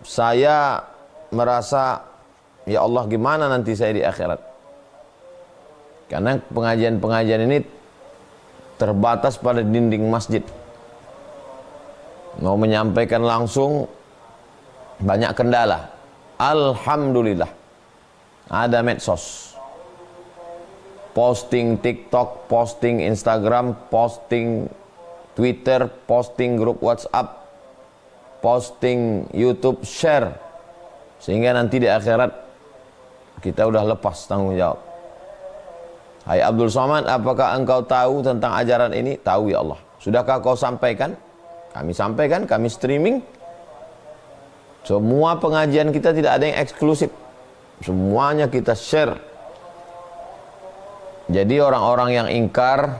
saya merasa, ya Allah gimana nanti saya di akhirat? Karena pengajian-pengajian ini terbatas pada dinding masjid. Mau menyampaikan langsung banyak kendala. Alhamdulillah ada medsos, posting TikTok, posting Instagram, posting Twitter, posting grup WhatsApp, posting YouTube, share, sehingga nanti di akhirat kita udah lepas tanggung jawab. Hai Abdul Somad, apakah engkau tahu tentang ajaran ini? Tahu ya Allah. Sudahkah kau sampaikan? Kami sampaikan, kami streaming. Semua pengajian kita tidak ada yang eksklusif, semuanya kita share. Jadi orang-orang yang ingkar,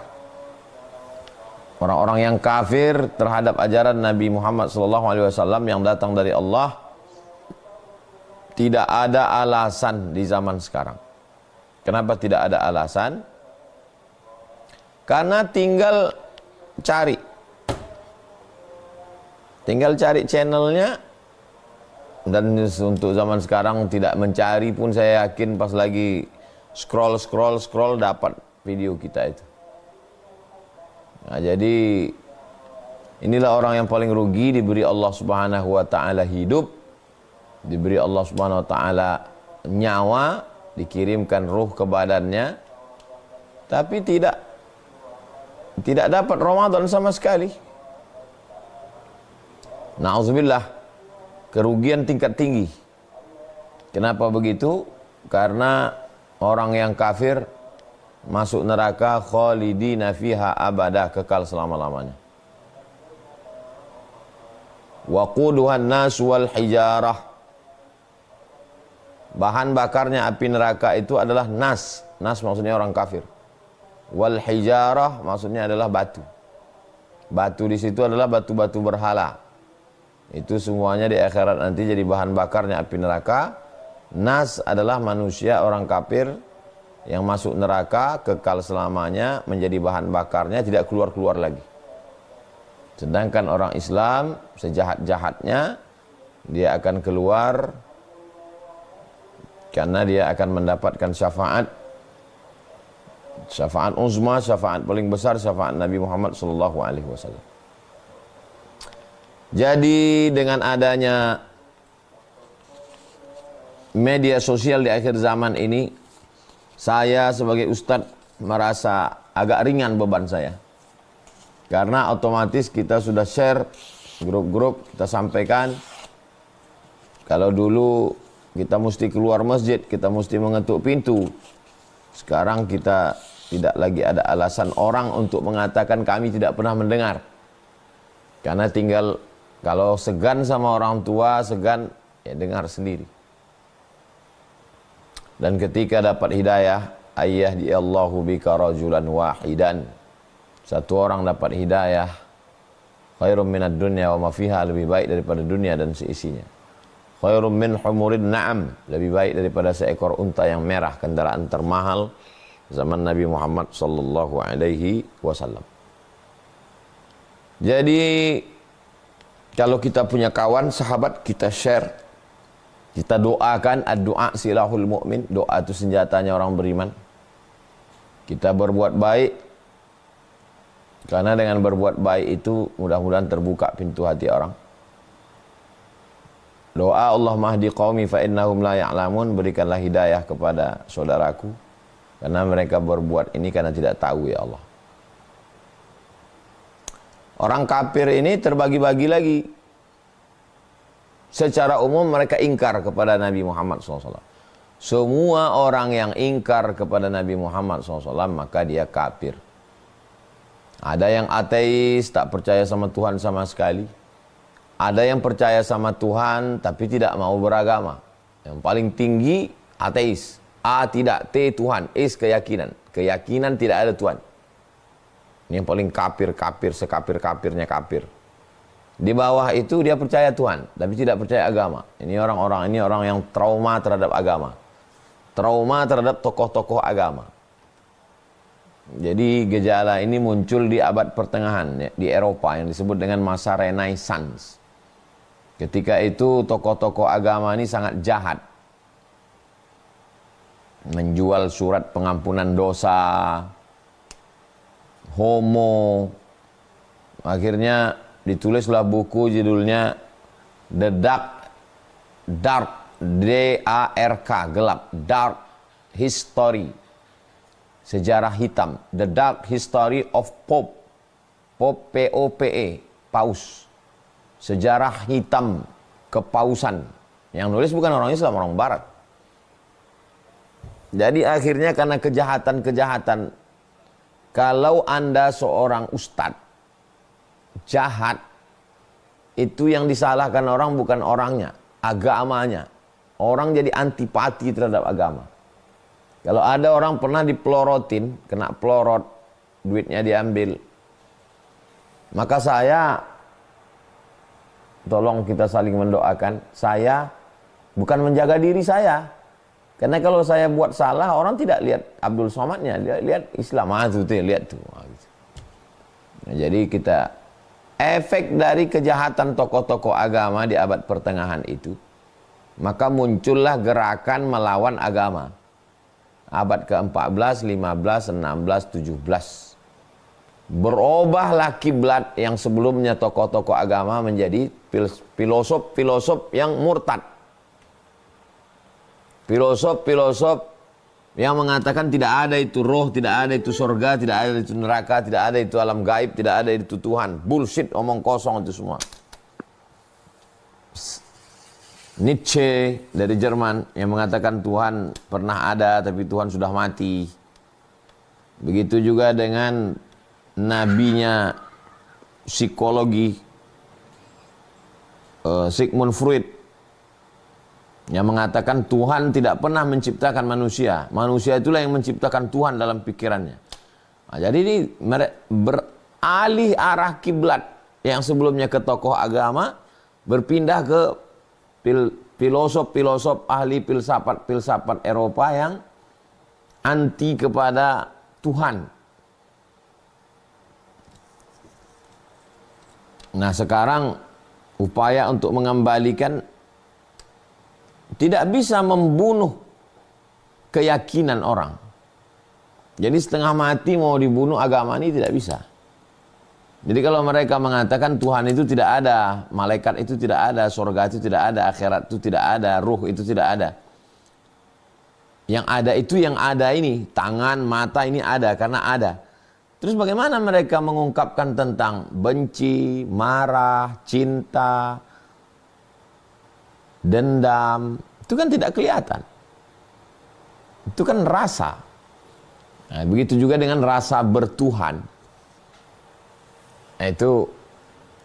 orang-orang yang kafir terhadap ajaran Nabi Muhammad SAW yang datang dari Allah, tidak ada alasan di zaman sekarang. Kenapa tidak ada alasan? Karena tinggal cari channelnya. Dan untuk zaman sekarang tidak mencari pun saya yakin pas lagi scroll dapat video kita itu. Nah, jadi inilah orang yang paling rugi, diberi Allah Subhanahu wa taala hidup, diberi Allah Subhanahu wa taala nyawa, dikirimkan ruh ke badannya, tapi tidak dapat Ramadan sama sekali. Na'udzubillah. Kerugian tingkat tinggi. Kenapa begitu? Karena orang yang kafir masuk neraka khalidina fiha abada, kekal selama-lamanya. Waquduhan nas wal hijarah. Bahan bakarnya api neraka itu adalah nas. Nas maksudnya orang kafir. Wal hijarah maksudnya adalah batu. Batu di situ adalah batu-batu berhala. Itu semuanya di akhirat nanti jadi bahan bakarnya api neraka. Nas adalah manusia orang kafir yang masuk neraka kekal selamanya, menjadi bahan bakarnya, tidak keluar-keluar lagi. Sedangkan orang Islam sejahat-jahatnya dia akan keluar karena dia akan mendapatkan syafaat uzma, syafaat paling besar, syafaat Nabi Muhammad SAW. Jadi dengan adanya media sosial di akhir zaman ini, saya sebagai ustadz merasa agak ringan beban saya. Karena otomatis kita sudah share grup-grup, kita sampaikan. Kalau dulu kita mesti keluar masjid, kita mesti mengetuk pintu. Sekarang kita tidak lagi ada alasan orang untuk mengatakan kami tidak pernah mendengar. Karena tinggal kalau segan sama orang tua, segan ya dengar sendiri. Dan ketika dapat hidayah, ayyahdiallahu bika rajulan wahidan. Satu orang dapat hidayah, khairum minad dunya wa ma fiha, lebih baik daripada dunia dan seisinya. Khairum min humurin na'am, lebih baik daripada seekor unta yang merah, kendaraan termahal zaman Nabi Muhammad sallallahu alaihi wasallam. Jadi kalau kita punya kawan, sahabat, kita share, kita doakan. Ad-du'a silahul mu'min, doa itu senjatanya orang beriman. Kita berbuat baik, karena dengan berbuat baik itu mudah-mudahan terbuka pintu hati orang. Doa Allah mahdi qaumi fa innahum la ya'lamun, berikanlah hidayah kepada saudaraku karena mereka berbuat ini karena tidak tahu ya Allah. Orang kafir ini terbagi-bagi lagi. Secara umum mereka ingkar kepada Nabi Muhammad SAW. Semua orang yang ingkar kepada Nabi Muhammad SAW maka dia kafir. Ada yang ateis, tak percaya sama Tuhan sama sekali. Ada yang percaya sama Tuhan tapi tidak mau beragama. Yang paling tinggi ateis. A tidak, T Tuhan, is keyakinan. Keyakinan tidak ada Tuhan. Ini yang paling kafir, sekafir-kafirnya kafir. Di bawah itu dia percaya Tuhan, tapi tidak percaya agama. Ini orang yang trauma terhadap agama. Trauma terhadap tokoh-tokoh agama. Jadi gejala ini muncul di abad pertengahan, ya, di Eropa yang disebut dengan masa Renaissance. Ketika itu tokoh-tokoh agama ini sangat jahat. Menjual surat pengampunan dosa, homo. Akhirnya ditulislah buku judulnya The Dark, D-A-R-K, gelap, Dark History, sejarah hitam, The Dark History of Pope, P-O-P-E, Paus, sejarah hitam kepausan. Yang nulis bukan orang Islam, orang Barat. Jadi akhirnya karena kejahatan-kejahatan, kalau Anda seorang ustadz jahat, itu yang disalahkan orang bukan orangnya, agamanya. Orang jadi antipati terhadap agama. Kalau ada orang pernah dipelorotin, kena pelorot, duitnya diambil, maka saya, tolong kita saling mendoakan. Saya bukan menjaga diri saya. Karena kalau saya buat salah, orang tidak lihat Abdul Somadnya, lihat Islam. Lihat tuh. Nah, jadi kita, efek dari kejahatan tokoh-tokoh agama di abad pertengahan itu, maka muncullah gerakan melawan agama. Abad ke-14, 15, 16, 17. Berubahlah kiblat yang sebelumnya tokoh-tokoh agama menjadi filosof-filosof yang murtad. Filosof-filosof yang mengatakan tidak ada itu roh, tidak ada itu surga, tidak ada itu neraka, tidak ada itu alam gaib, tidak ada itu Tuhan. Bullshit, omong kosong itu semua. Nietzsche dari Jerman yang mengatakan Tuhan pernah ada tapi Tuhan sudah mati. Begitu juga dengan nabinya psikologi Sigmund Freud yang mengatakan Tuhan tidak pernah menciptakan manusia. Manusia itulah yang menciptakan Tuhan dalam pikirannya. Nah, jadi ini beralih arah kiblat yang sebelumnya ke tokoh agama, berpindah ke filosof-filosof ahli filsafat Eropa yang anti kepada Tuhan. Nah, sekarang upaya untuk mengembalikan, tidak bisa membunuh keyakinan orang. Jadi setengah mati mau dibunuh agama ini tidak bisa. Jadi kalau mereka mengatakan Tuhan itu tidak ada, malaikat itu tidak ada, surga itu tidak ada, akhirat itu tidak ada, ruh itu tidak ada. Yang ada itu yang ada ini, tangan, mata ini ada karena ada. Terus bagaimana mereka mengungkapkan tentang benci, marah, cinta, dendam? Itu kan tidak kelihatan. Itu kan rasa. Nah, begitu juga dengan rasa bertuhan. Nah, itu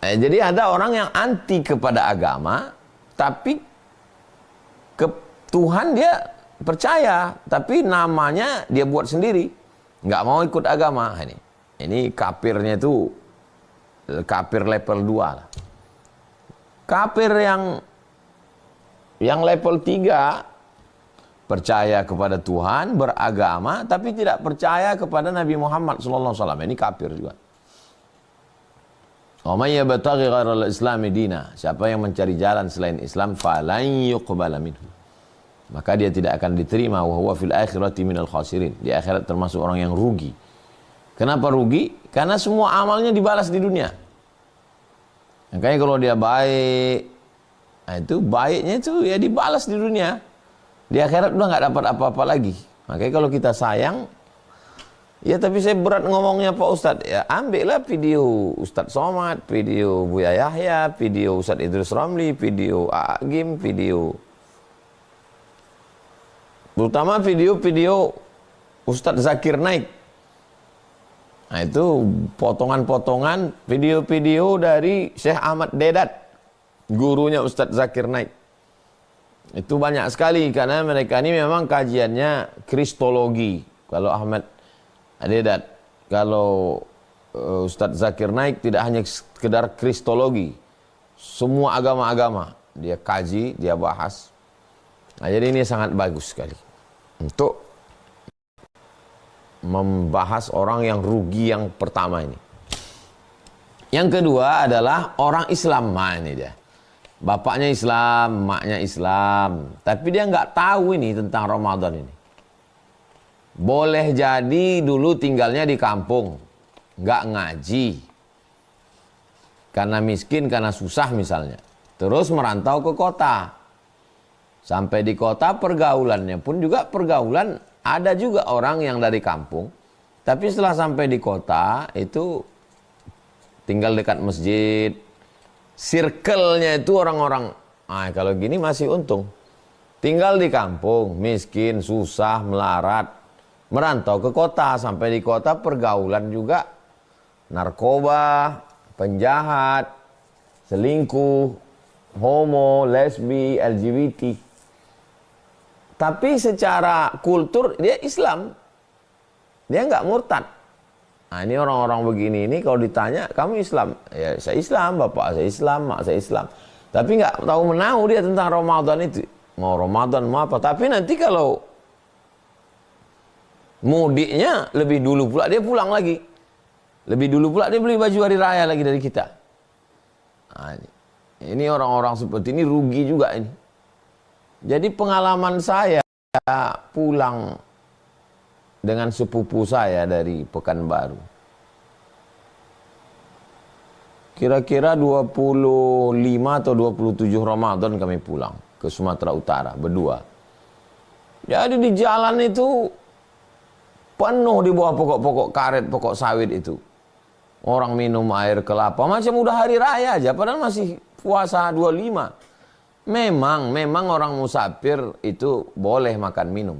jadi ada orang yang anti kepada agama, tapi ke Tuhan dia percaya, tapi namanya dia buat sendiri, nggak mau ikut agama. Ini kafirnya itu kafir level 2 lah. Kafir yang level 3 percaya kepada Tuhan, beragama, tapi tidak percaya kepada Nabi Muhammad SAW. Ini kafir juga. Wa may yabtaghi ghairal islami dina, siapa yang mencari jalan selain Islam, falan yuqbala minhu, maka dia tidak akan diterima, wa huwa fil akhirati minal khasirin, di akhirat termasuk orang yang rugi. Kenapa rugi? Karena semua amalnya dibalas di dunia. Makanya kalau dia baik, nah itu baiknya itu ya dibalas di dunia. Di akhirat udah nggak dapat apa-apa lagi. Makanya kalau kita sayang, ya tapi saya berat ngomongnya Pak Ustadz. Ya ambillah video Ustadz Somad, video Buya Yahya, video Ustadz Idrus Ramli, video Agim, video, terutama video-video Ustadz Zakir Naik. Nah itu potongan-potongan video-video dari Syekh Ahmad Dedat, gurunya Ustadz Zakir Naik. Itu banyak sekali karena mereka ini memang kajiannya kristologi. Kalau Ahmad Dedat, kalau Ustadz Zakir Naik tidak hanya sekedar kristologi, semua agama-agama dia kaji, dia bahas. Nah, jadi ini sangat bagus sekali untuk membahas orang yang rugi yang pertama ini. Yang kedua adalah orang Islam. Nah, ini dia. Bapaknya Islam, emaknya Islam, tapi dia nggak tahu ini tentang Ramadan ini. Boleh jadi dulu tinggalnya di kampung, nggak ngaji, karena miskin, karena susah misalnya. Terus merantau ke kota. Sampai di kota pergaulannya pun juga pergaulan, ada juga orang yang dari kampung. Tapi setelah sampai di kota itu tinggal dekat masjid. Circle-nya itu orang-orang, kalau gini masih untung. Tinggal di kampung, miskin, susah, melarat. Merantau ke kota, sampai di kota pergaulan juga. Narkoba, penjahat, selingkuh, homo, lesbi, LGBT. Tapi secara kultur dia Islam. Dia nggak murtad. Nah, ini orang-orang begini ini kalau ditanya, kamu Islam? Ya, saya Islam, bapak saya Islam, mak saya Islam. Tapi nggak tahu menahu dia tentang Ramadan itu. Mau Ramadan, mau apa. Tapi nanti kalau mudiknya lebih dulu pula dia pulang lagi. Lebih dulu pula dia beli baju hari raya lagi dari kita. Nah, ini orang-orang seperti ini rugi juga ini. Jadi pengalaman saya pulang dengan sepupu saya dari Pekanbaru. Kira-kira 25 atau 27 Ramadan kami pulang ke Sumatera Utara berdua. Jadi di jalan itu penuh di bawah pokok-pokok karet, pokok sawit itu. Orang minum air kelapa, macam udah hari raya aja, padahal masih puasa 25. Memang orang musafir itu boleh makan minum.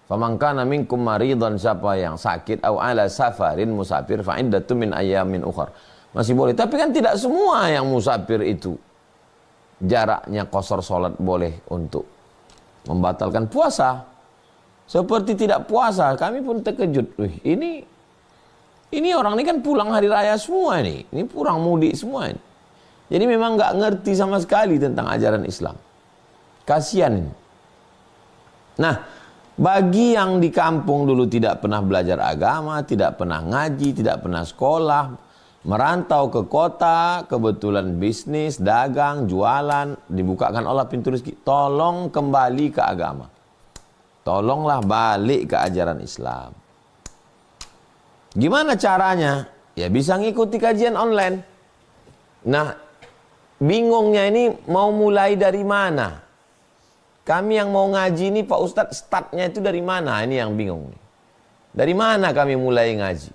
Faman kana minkum maridan, siapa yang sakit atau ala safarin musafir fa iddatun min ayyamin ukhar. Masih boleh, tapi kan tidak semua yang musafir itu jaraknya qasar salat boleh untuk membatalkan puasa. Seperti tidak puasa, kami pun terkejut. Ini orang ini kan pulang hari raya semua ini pulang mudik semua ini. Jadi memang nggak ngerti sama sekali tentang ajaran Islam. Kasihan ini. Nah, bagi yang di kampung dulu tidak pernah belajar agama, tidak pernah ngaji, tidak pernah sekolah, merantau ke kota, kebetulan bisnis, dagang, jualan, dibukakan Allah pintu rezeki, tolong kembali ke agama. Tolonglah balik ke ajaran Islam. Gimana caranya? Ya bisa ngikuti kajian online. Nah, bingungnya ini mau mulai dari mana? Kami yang mau ngaji ini Pak Ustadz, startnya itu dari mana? Ini yang bingung nih. Dari mana kami mulai ngaji?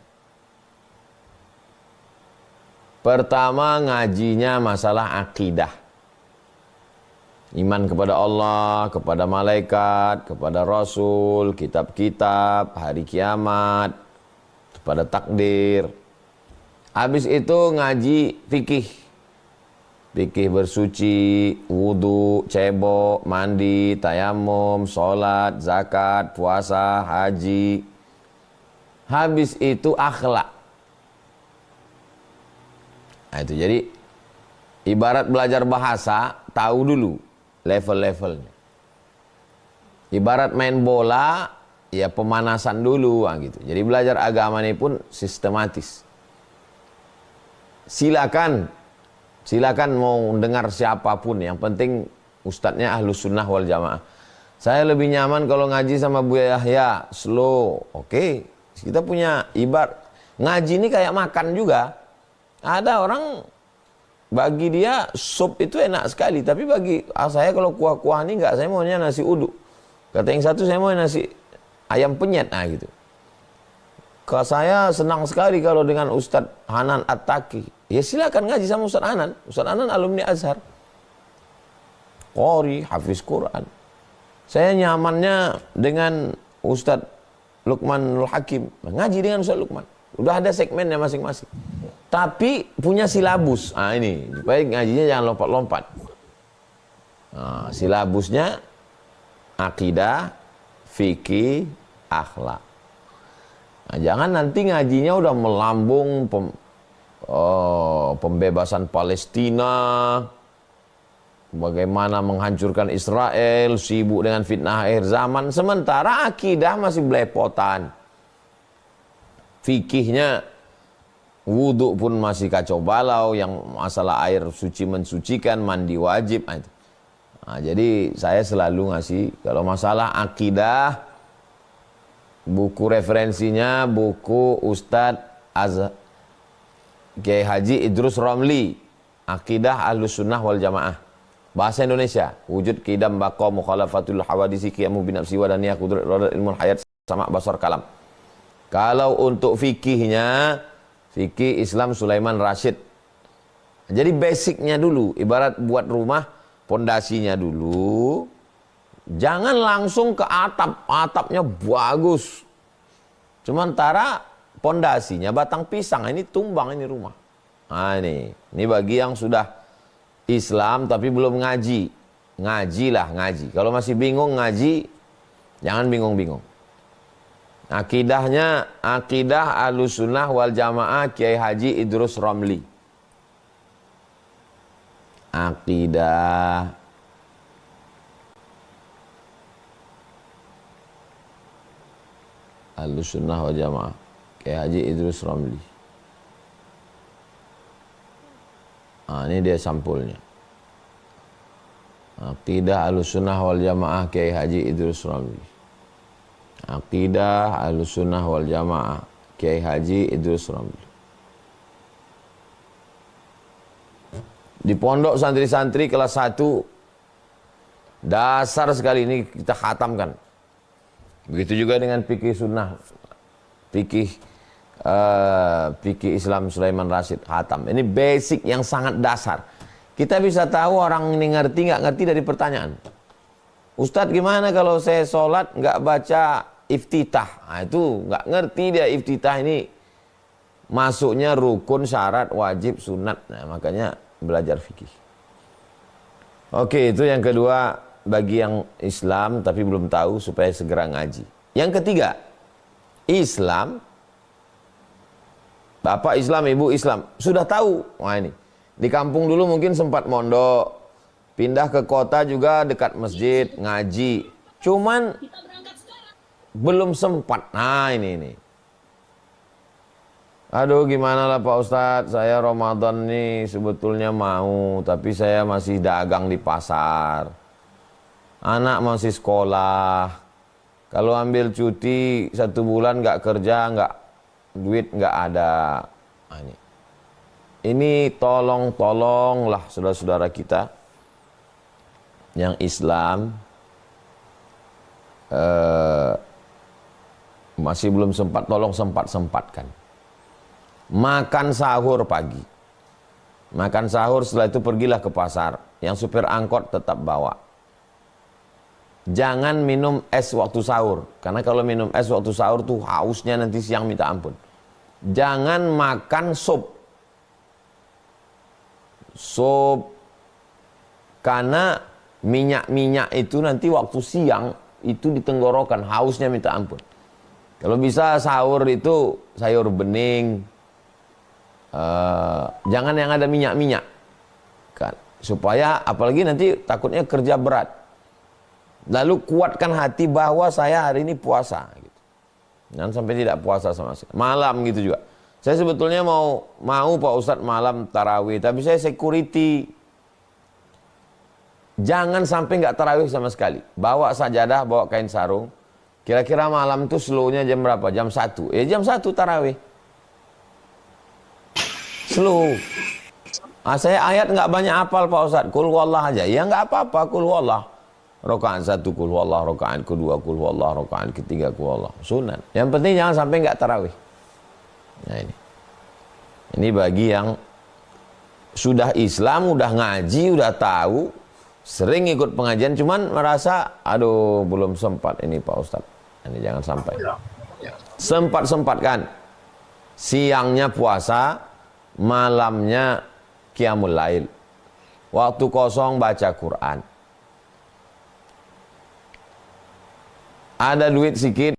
Pertama ngajinya masalah akidah. Iman kepada Allah, kepada malaikat, kepada Rasul, kitab-kitab, hari kiamat, kepada takdir. Habis itu ngaji fikih. Fikih bersuci, wudu, cebok, mandi, tayamum, sholat, zakat, puasa, haji. Habis itu akhlak. Nah itu jadi ibarat belajar bahasa, tahu dulu level-levelnya. Ibarat main bola, ya pemanasan dulu gitu. Jadi belajar agama ini pun sistematis. Silakan mau dengar siapapun, yang penting ustadznya ahlus sunnah wal jamaah. Saya lebih nyaman kalau ngaji sama Buya Yahya, slow. Oke, kita punya ibarat ngaji ini kayak makan juga. Ada orang bagi dia sup itu enak sekali, tapi bagi saya kalau kuah-kuah ini enggak, saya maunya nasi uduk. Kata yang satu saya mau nasi ayam penyet, gitu. Kalau saya senang sekali kalau dengan Ustadz Hanan At-Taqi. Ya silakan ngaji sama Ustadz Hanan. Ustadz Hanan alumni Azhar. Qori, hafiz Quran. Saya nyamannya dengan Ustadz Luqmanul Hakim. Ngaji dengan Ustadz Luqman. Udah ada segmennya masing-masing. Tapi punya silabus. Ini. Supaya ngajinya jangan lompat-lompat. Silabusnya akidah, fikih, akhlak. Jangan nanti ngajinya udah melambung pembebasan Palestina, bagaimana menghancurkan Israel, sibuk dengan fitnah akhir zaman, sementara akidah masih belepotan. Fikihnya wudhu pun masih kacau balau, yang masalah air suci mensucikan, mandi wajib. Nah, jadi saya selalu ngasih, kalau masalah akidah, buku referensinya buku Ustadz Kiai Haji Idrus Romli, Akidah Ahlus Sunnah wal Jamaah, bahasa Indonesia, wujud kidam baqa mukhalafatul hawadisi qiyamu binafsi wa daniyah kudrat rodat ilmun hayat sama basar kalam. Kalau untuk fikihnya, fikih Islam Sulaiman Rashid. Jadi basicnya dulu, ibarat buat rumah, pondasinya dulu. Jangan langsung ke atap, atapnya bagus. Sementara pondasinya batang pisang, ini tumbang ini rumah. Nah ini bagi yang sudah Islam tapi belum ngaji. Ngajilah, ngaji. Kalau masih bingung ngaji, jangan bingung-bingung. Akidahnya, akidah Ahlus Sunnah wal Jamaah Kiai Haji Idrus Romli. Akidah Ahlus Sunnah wal Jamaah Kiai Haji Idrus Romli. Nah, ini dia sampulnya. Akidah Ahlus Sunnah wal Jamaah Kiai Haji Idrus Romli. Akidah Ahlus Sunnah wal Jamaah Kiai Haji Idrus Romli. Di pondok santri-santri kelas 1 dasar sekali ini kita khatamkan. Begitu juga dengan fikih sunnah, fikih Islam Sulaiman Rashid khatam. Ini basic yang sangat dasar. Kita bisa tahu orang ini ngerti nggak ngerti dari pertanyaan. Ustadz, gimana kalau saya sholat nggak baca iftitah? Nah, itu nggak ngerti dia iftitah ini masuknya rukun, syarat, wajib, sunat. Nah, makanya belajar fikih. Oke, itu yang kedua bagi yang Islam tapi belum tahu supaya segera ngaji. Yang ketiga, Islam, Bapak Islam, Ibu Islam, sudah tahu. Wah ini, di kampung dulu mungkin sempat mondok, pindah ke kota juga dekat masjid, ngaji. Cuman belum sempat. Nah ini. Aduh, gimana lah Pak Ustadz, saya Ramadan nih sebetulnya mau, tapi saya masih dagang di pasar. Anak masih sekolah. Kalau ambil cuti 1 bulan nggak kerja, duit nggak ada. Nah, ini tolonglah saudara-saudara kita yang Islam masih belum sempat, tolong sempatkan. Makan sahur pagi. Makan sahur, setelah itu pergilah ke pasar. Yang supir angkot tetap bawa. Jangan minum es waktu sahur. Karena kalau minum es waktu sahur tuh hausnya nanti siang minta ampun. Jangan makan sup. Sup. Karena minyak-minyak itu nanti waktu siang itu di tenggorokan, hausnya minta ampun. Kalau bisa sahur itu sayur bening. Jangan yang ada minyak-minyak kan, supaya apalagi nanti takutnya kerja berat. Lalu kuatkan hati bahwa saya hari ini puasa gitu. Jangan sampai tidak puasa sama sekali. Malam gitu juga. Saya sebetulnya mau Pak Ustadz malam tarawih, tapi saya security. Jangan sampai nggak tarawih sama sekali. Bawa sajadah, bawa kain sarung. Kira-kira malam tuh slow-nya jam berapa? Jam 1. Jam 1 tarawih. Slow. Saya ayat nggak banyak hafal Pak Ustadz. Kul huwallah aja. Ya nggak apa-apa, kul huwallah. Rakaat 1 kul huwallah, rakaat kedua kul huwallah, rakaat ketiga kul huwallah. Sunat. Yang penting jangan sampai nggak tarawih. Nah ini. Ini bagi yang sudah Islam, udah ngaji, udah tahu, sering ikut pengajian, cuman merasa aduh belum sempat ini Pak Ustadz. Ini jangan sampai. Sempat-sempatkan. Siangnya puasa, malamnya qiyamul lail. Waktu kosong baca Quran. Ada duit sedikit,